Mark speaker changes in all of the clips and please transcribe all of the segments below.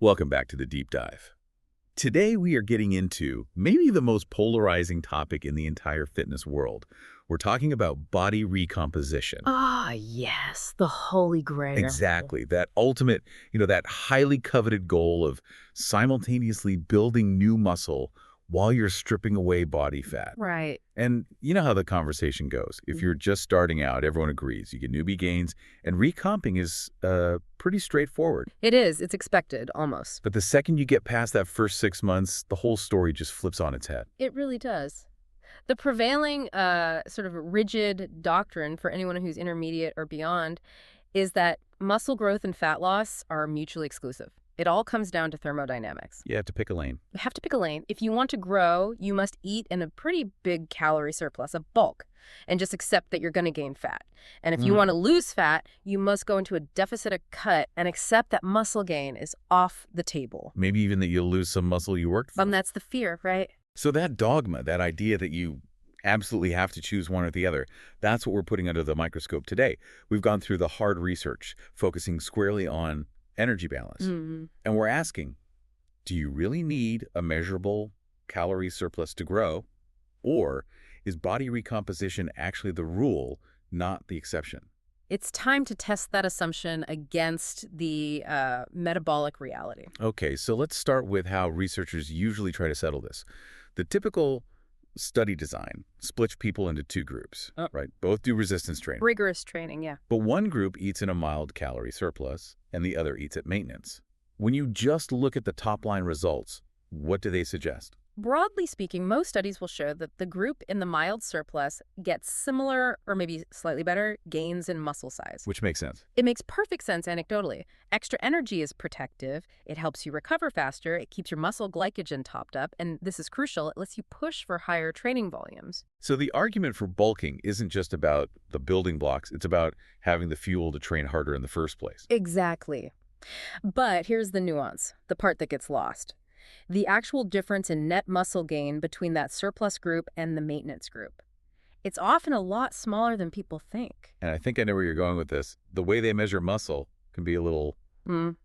Speaker 1: Welcome back to the deep dive. Today we are getting into maybe the most polarizing topic in the entire fitness world. We're talking about body recomposition.
Speaker 2: Ah, yes, the holy grail.
Speaker 1: Exactly, that ultimate, that highly coveted goal of simultaneously building new muscle while you're stripping away body fat.
Speaker 2: Right.
Speaker 1: And you know how the conversation goes. If you're just starting out, everyone agrees. You get newbie gains, and recomping is pretty straightforward.
Speaker 2: It is. It's expected, almost.
Speaker 1: But the second you get past that first 6 months, the whole story just flips on its head.
Speaker 2: It really does. The prevailing sort of rigid doctrine for anyone who's intermediate or beyond is that muscle growth and fat loss are mutually exclusive. It all comes down to thermodynamics.
Speaker 1: You have to pick a lane.
Speaker 2: You have to pick a lane. If you want to grow, you must eat in a pretty big calorie surplus, a bulk, and just accept that you're going to gain fat. And if you want to lose fat, you must go into a deficit of cut and accept that muscle gain is off the table.
Speaker 1: Maybe even that you'll lose some muscle you worked for.
Speaker 2: That's the fear, right?
Speaker 1: So that dogma, that idea that you absolutely have to choose one or the other, that's what we're putting under the microscope today. We've gone through the hard research, focusing squarely on energy balance. And we're asking, do you really need a measurable calorie surplus to grow? Or is body recomposition actually the rule, not the exception?
Speaker 2: It's time to test that assumption against the metabolic reality.
Speaker 1: Okay, so let's start with how researchers usually try to settle this. The typical study design splits people into two groups, right? Both do resistance training.
Speaker 2: Rigorous training, yeah.
Speaker 1: But one group eats in a mild calorie surplus, and the other eats at maintenance. When you just look at the top-line results, what do they suggest?
Speaker 2: Broadly speaking, most studies will show that the group in the mild surplus gets similar or maybe slightly better gains in muscle size.
Speaker 1: Which makes sense.
Speaker 2: It makes perfect sense anecdotally. Extra energy is protective. It helps you recover faster. It keeps your muscle glycogen topped up. And this is crucial. It lets you push for higher training volumes.
Speaker 1: So the argument for bulking isn't just about the building blocks. It's about having the fuel to train harder in the first place.
Speaker 2: Exactly. But here's the nuance, the part that gets lost. The actual difference in net muscle gain between that surplus group and the maintenance group. It's often a lot smaller than people think.
Speaker 1: And I think I know where you're going with this. The way they measure muscle can be a little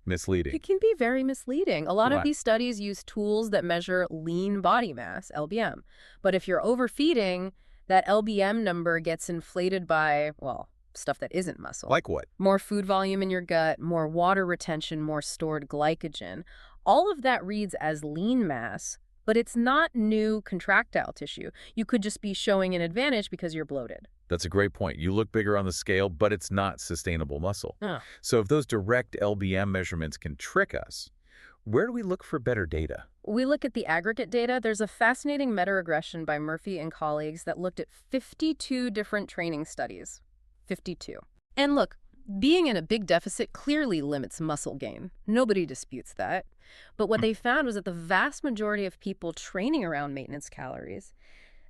Speaker 1: misleading.
Speaker 2: It can be very misleading. A lot
Speaker 1: Right.
Speaker 2: of these studies use tools that measure lean body mass, LBM. But if you're overfeeding, that LBM number gets inflated by, well, stuff that isn't muscle.
Speaker 1: Like what?
Speaker 2: More food volume in your gut, more water retention, more stored glycogen. All of that reads as lean mass, but it's not new contractile tissue. You could just be showing an advantage because you're bloated.
Speaker 1: That's a great point. You look bigger on the scale, but it's not sustainable muscle.
Speaker 2: Oh.
Speaker 1: So if those direct LBM measurements can trick us, where do we look for better data?
Speaker 2: We look at the aggregate data. There's a fascinating meta-regression by Murphy and colleagues that looked at 52 different training studies. 52. And look, being in a big deficit clearly limits muscle gain. Nobody disputes that. But what they found was that the vast majority of people training around maintenance calories,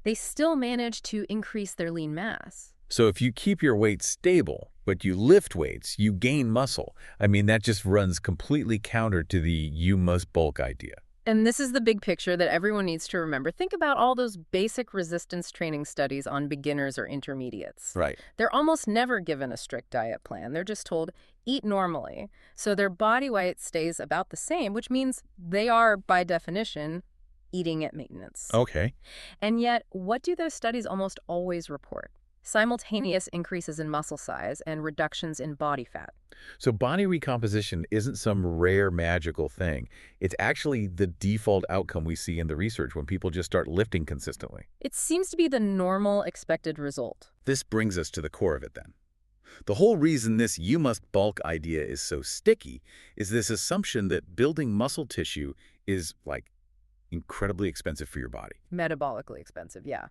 Speaker 2: they still managed to increase their lean mass.
Speaker 1: So if you keep your weight stable, but you lift weights, you gain muscle. I mean, that just runs completely counter to the you must bulk idea.
Speaker 2: And this is the big picture that everyone needs to remember. Think about all those basic resistance training studies on beginners or intermediates.
Speaker 1: Right.
Speaker 2: They're almost never given a strict diet plan. They're just told, eat normally. So their body weight stays about the same, which means they are, by definition, eating at maintenance.
Speaker 1: Okay.
Speaker 2: And yet, what do those studies almost always report? Simultaneous increases in muscle size and reductions in body fat.
Speaker 1: So body recomposition isn't some rare magical thing. It's actually the default outcome we see in the research when people just start lifting consistently.
Speaker 2: It seems to be the normal expected result.
Speaker 1: This brings us to the core of it then. The whole reason this you must bulk idea is so sticky is this assumption that building muscle tissue is, like, incredibly expensive for your body.
Speaker 2: Metabolically expensive, yeah.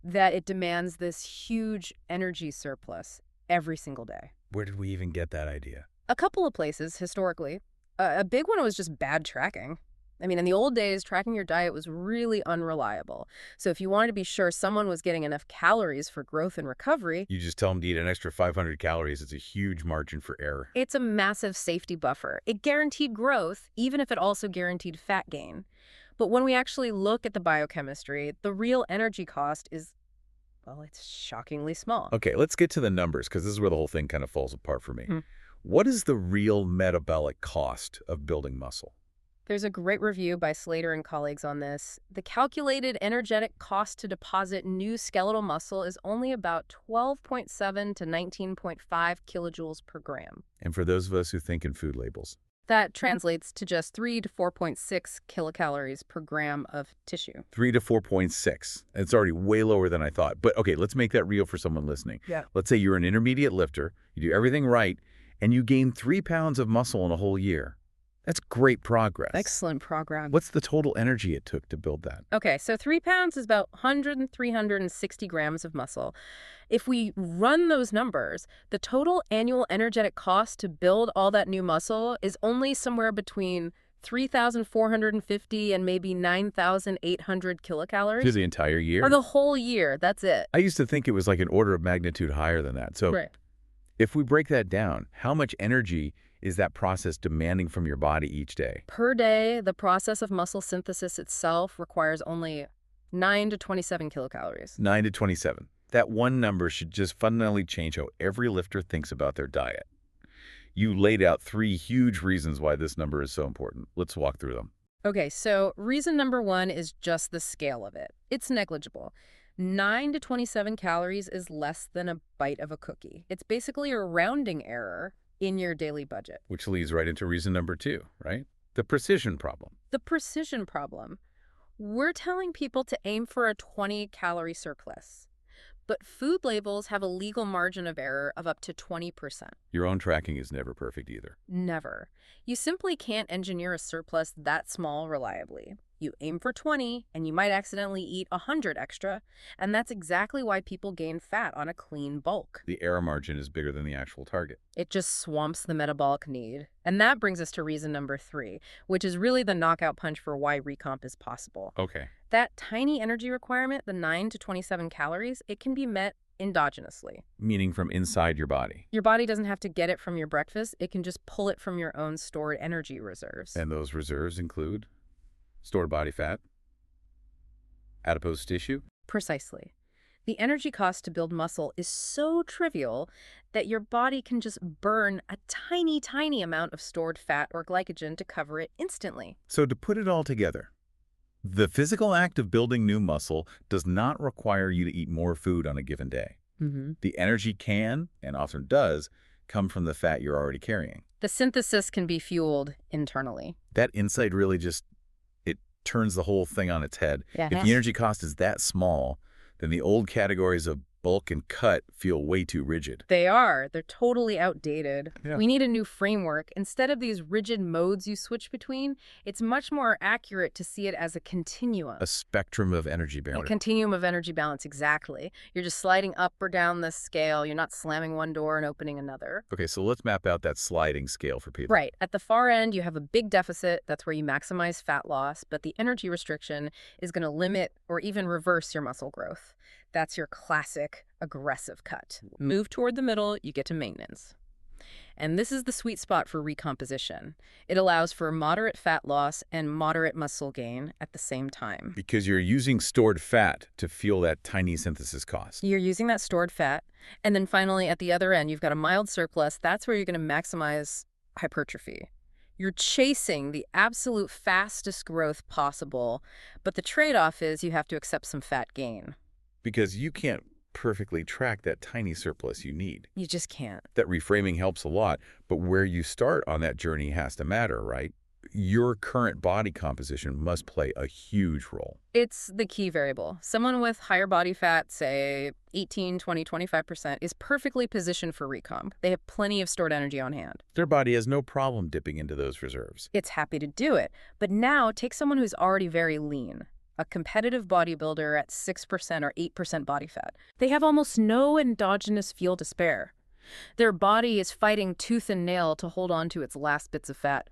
Speaker 2: That it demands this huge energy surplus every single day.
Speaker 1: Where did we even get that idea?
Speaker 2: A couple of places, historically. A big one was just bad tracking. I mean, in the old days, tracking your diet was really unreliable. So if you wanted to be sure someone was getting enough calories for growth and recovery,
Speaker 1: You just tell them to eat an extra 500 calories. It's a huge margin for error.
Speaker 2: it's a massive safety buffer. It guaranteed growth, even if it also guaranteed fat gain. But when we actually look at the biochemistry, the real energy cost is, well, it's shockingly small.
Speaker 1: Okay, let's get to the numbers, because this is where the whole thing kind of falls apart for me. What is the real metabolic cost of building muscle?
Speaker 2: There's a great review by Slater and colleagues on this. The calculated energetic cost to deposit new skeletal muscle is only about 12.7 to 19.5 kilojoules per gram.
Speaker 1: And for those of us who think in food labels,
Speaker 2: That translates to just 3 to 4.6 kilocalories per gram of tissue.
Speaker 1: 3 to 4.6. It's already way lower than I thought. But okay, let's make that real for someone listening.
Speaker 2: Yeah.
Speaker 1: Let's say you're an intermediate lifter, you do everything right, and you gain 3 pounds of muscle in a whole year. That's great progress.
Speaker 2: Excellent progress.
Speaker 1: What's the total energy it took to build that?
Speaker 2: Okay, so 3 pounds is about 100 and 360 grams of muscle. If we run those numbers, the total annual energetic cost to build all that new muscle is only somewhere between 3,450 and maybe 9,800 kilocalories.
Speaker 1: Through the entire year?
Speaker 2: For the whole year, that's it.
Speaker 1: I used to think it was like an order of magnitude higher than that. So
Speaker 2: Right.
Speaker 1: if we break that down, how much energy is that process demanding from your body each day?
Speaker 2: Per day, the process of muscle synthesis itself requires only 9 to 27 kilocalories.
Speaker 1: 9 to 27. That one number should just fundamentally change how every lifter thinks about their diet. You laid out 3 huge reasons why this number is so important. Let's walk through them.
Speaker 2: Okay, so reason number 1 is just the scale of it. It's negligible. 9 to 27 calories is less than a bite of a cookie. It's basically a rounding error in your daily budget.
Speaker 1: Which leads right into reason number 2, right? The precision problem.
Speaker 2: The precision problem. We're telling people to aim for a 20-calorie surplus, but food labels have a legal margin of error of up to 20%.
Speaker 1: Your own tracking is never perfect either.
Speaker 2: Never. You simply can't engineer a surplus that small reliably. You aim for 20, and you might accidentally eat 100 extra, and that's exactly why people gain fat on a clean bulk.
Speaker 1: The error margin is bigger than the actual target.
Speaker 2: It just swamps the metabolic need. And that brings us to reason number 3, which is really the knockout punch for why recomp is possible.
Speaker 1: Okay.
Speaker 2: That tiny energy requirement, the 9 to 27 calories, it can be met endogenously.
Speaker 1: Meaning from inside your body.
Speaker 2: Your body doesn't have to get it from your breakfast. It can just pull it from your own stored energy reserves.
Speaker 1: And those reserves include stored body fat, adipose tissue.
Speaker 2: Precisely. The energy cost to build muscle is so trivial that your body can just burn a tiny, tiny amount of stored fat or glycogen to cover it instantly.
Speaker 1: So to put it all together, the physical act of building new muscle does not require you to eat more food on a given day. The energy can, and often does, come from the fat you're already carrying.
Speaker 2: The synthesis can be fueled internally.
Speaker 1: That insight really just, it turns the whole thing on its head.
Speaker 2: Yeah.
Speaker 1: If the energy cost is that small, then the old categories of bulk and cut feel way too rigid.
Speaker 2: They are. They're totally outdated.
Speaker 1: Yeah.
Speaker 2: We need a new framework. Instead of these rigid modes you switch between, it's much more accurate to see it as a continuum.
Speaker 1: A spectrum of energy
Speaker 2: A
Speaker 1: balance.
Speaker 2: continuum of energy balance, exactly. You're just sliding up or down the scale. You're not slamming one door and opening another.
Speaker 1: Okay, so let's map out that sliding scale for people.
Speaker 2: Right. At the far end, you have a big deficit. That's where you maximize fat loss, but the energy restriction is going to limit or even reverse your muscle growth. That's your classic aggressive cut. Move toward the middle, you get to maintenance. And this is the sweet spot for recomposition. It allows for moderate fat loss and moderate muscle gain at the same time.
Speaker 1: Because you're using stored fat to fuel that tiny synthesis cost.
Speaker 2: You're using that stored fat. And then finally, at the other end, you've got a mild surplus. That's where you're going to maximize hypertrophy. You're chasing the absolute fastest growth possible, but the trade-off is you have to accept some fat gain.
Speaker 1: Because you can't perfectly track that tiny surplus you need.
Speaker 2: You just can't.
Speaker 1: That reframing helps a lot, but where you start on that journey has to matter, right? Your current body composition must play a huge role.
Speaker 2: It's the key variable. Someone with higher body fat, say 18, 20, 25%, is perfectly positioned for recomp. They have plenty of stored energy on hand.
Speaker 1: Their body has no problem dipping into those reserves.
Speaker 2: It's happy to do it. But now take someone who's already very lean. A competitive bodybuilder at 6% or 8% body fat. They have almost no endogenous fuel to spare. Their body is fighting tooth and nail to hold on to its last bits of fat.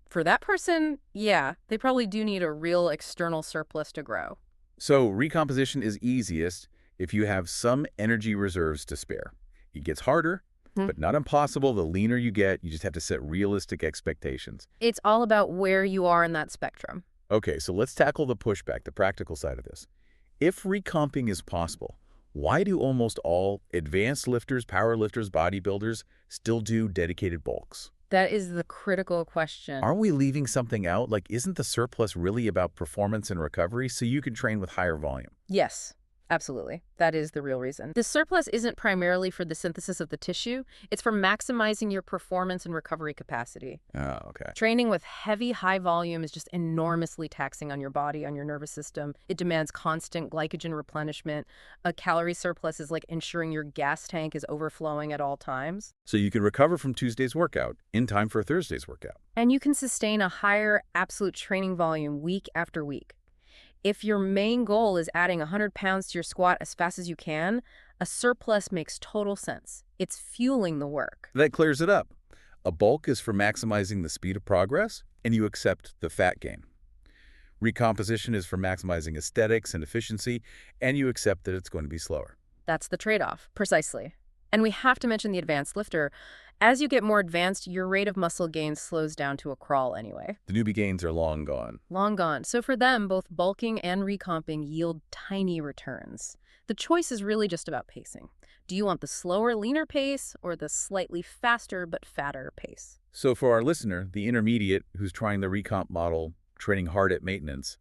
Speaker 2: For that person, yeah, they probably do need a real external surplus to grow.
Speaker 1: So recomposition is easiest if you have some energy reserves to spare. It gets harder, but not impossible. The leaner you get, you just have to set realistic expectations.
Speaker 2: It's all about where you are in that spectrum.
Speaker 1: Okay, so let's tackle the pushback, the practical side of this. If recomping is possible, why do almost all advanced lifters, power lifters, bodybuilders still do dedicated bulks?
Speaker 2: That is the critical question.
Speaker 1: Are we leaving something out? Like, isn't the surplus really about performance and recovery so you can train with higher volume?
Speaker 2: Yes, absolutely. That is the real reason. The surplus isn't primarily for the synthesis of the tissue. It's for maximizing your performance and recovery capacity.
Speaker 1: Oh, okay.
Speaker 2: Training with heavy, high volume is just enormously taxing on your body, on your nervous system. It demands constant glycogen replenishment. A calorie surplus is like ensuring your gas tank is overflowing at all times.
Speaker 1: So you can recover from Tuesday's workout in time for Thursday's workout.
Speaker 2: And you can sustain a higher absolute training volume week after week. If your main goal is adding 100 pounds to your squat as fast as you can, a surplus makes total sense. It's fueling the work.
Speaker 1: That clears it up. A bulk is for maximizing the speed of progress, and you accept the fat gain. Recomposition is for maximizing aesthetics and efficiency, and you accept that it's going to be slower.
Speaker 2: That's the trade-off, precisely. And we have to mention the advanced lifter. As you get more advanced, your rate of muscle gain slows down to a crawl anyway.
Speaker 1: The newbie gains are long gone.
Speaker 2: Long gone. So for them, both bulking and recomping yield tiny returns. The choice is really just about pacing. Do you want the slower, leaner pace or the slightly faster but fatter pace?
Speaker 1: So for our listener, the intermediate who's trying the recomp model, training hard at maintenance,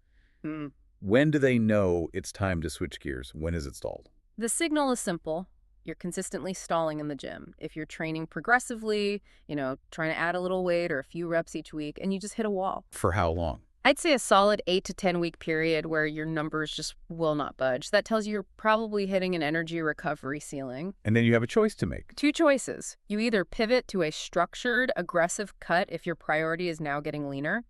Speaker 1: when do they know it's time to switch gears? When is it stalled?
Speaker 2: The signal is simple. You're consistently stalling in the gym. If you're training progressively, trying to add a little weight or a few reps each week, and you just hit a wall.
Speaker 1: For how long?
Speaker 2: I'd say a solid 8 to 10 week period where your numbers just will not budge. That tells you you're probably hitting an energy recovery ceiling.
Speaker 1: And then you have a choice to make.
Speaker 2: Two choices. You either pivot to a structured, aggressive cut if your priority is now getting leaner,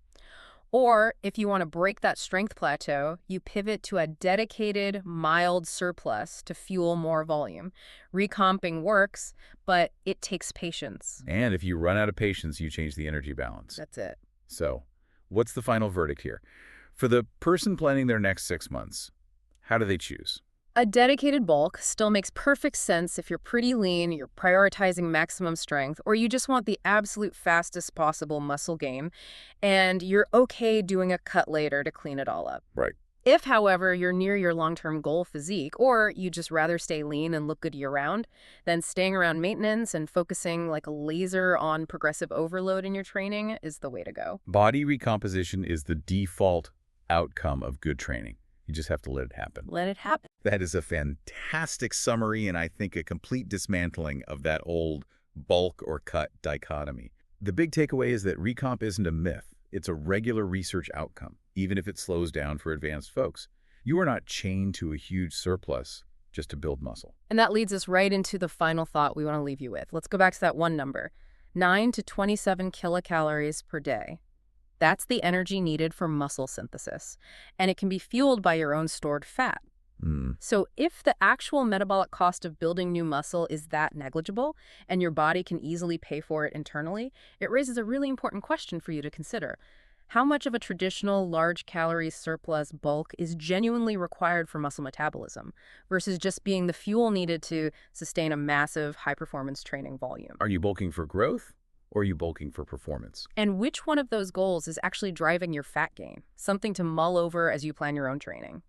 Speaker 2: or if you want to break that strength plateau, you pivot to a dedicated, mild surplus to fuel more volume. Recomping works, but it takes patience.
Speaker 1: And if you run out of patience, you change the energy balance.
Speaker 2: That's it.
Speaker 1: So, what's the final verdict here? For the person planning their next 6 months, how do they choose?
Speaker 2: A dedicated bulk still makes perfect sense if you're pretty lean, you're prioritizing maximum strength, or you just want the absolute fastest possible muscle gain, and you're okay doing a cut later to clean it all up.
Speaker 1: Right.
Speaker 2: If, however, you're near your long-term goal physique, or you just rather stay lean and look good year-round, then staying around maintenance and focusing like a laser on progressive overload in your training is the way to go.
Speaker 1: Body recomposition is the default outcome of good training. You just have to let it happen.
Speaker 2: Let it happen.
Speaker 1: That is a fantastic summary and I think a complete dismantling of that old bulk or cut dichotomy. The big takeaway is that recomp isn't a myth. It's a regular research outcome, even if it slows down for advanced folks. You are not chained to a huge surplus just to build muscle.
Speaker 2: And that leads us right into the final thought we want to leave you with. Let's go back to that one number, 9 to 27 kilocalories per day. That's the energy needed for muscle synthesis, and it can be fueled by your own stored fat. So if the actual metabolic cost of building new muscle is that negligible, and your body can easily pay for it internally, it raises a really important question for you to consider. How much of a traditional large-calorie surplus bulk is genuinely required for muscle metabolism versus just being the fuel needed to sustain a massive high-performance training volume?
Speaker 1: Are you bulking for growth? Or are you bulking for performance?
Speaker 2: And which one of those goals is actually driving your fat gain? Something to mull over as you plan your own training.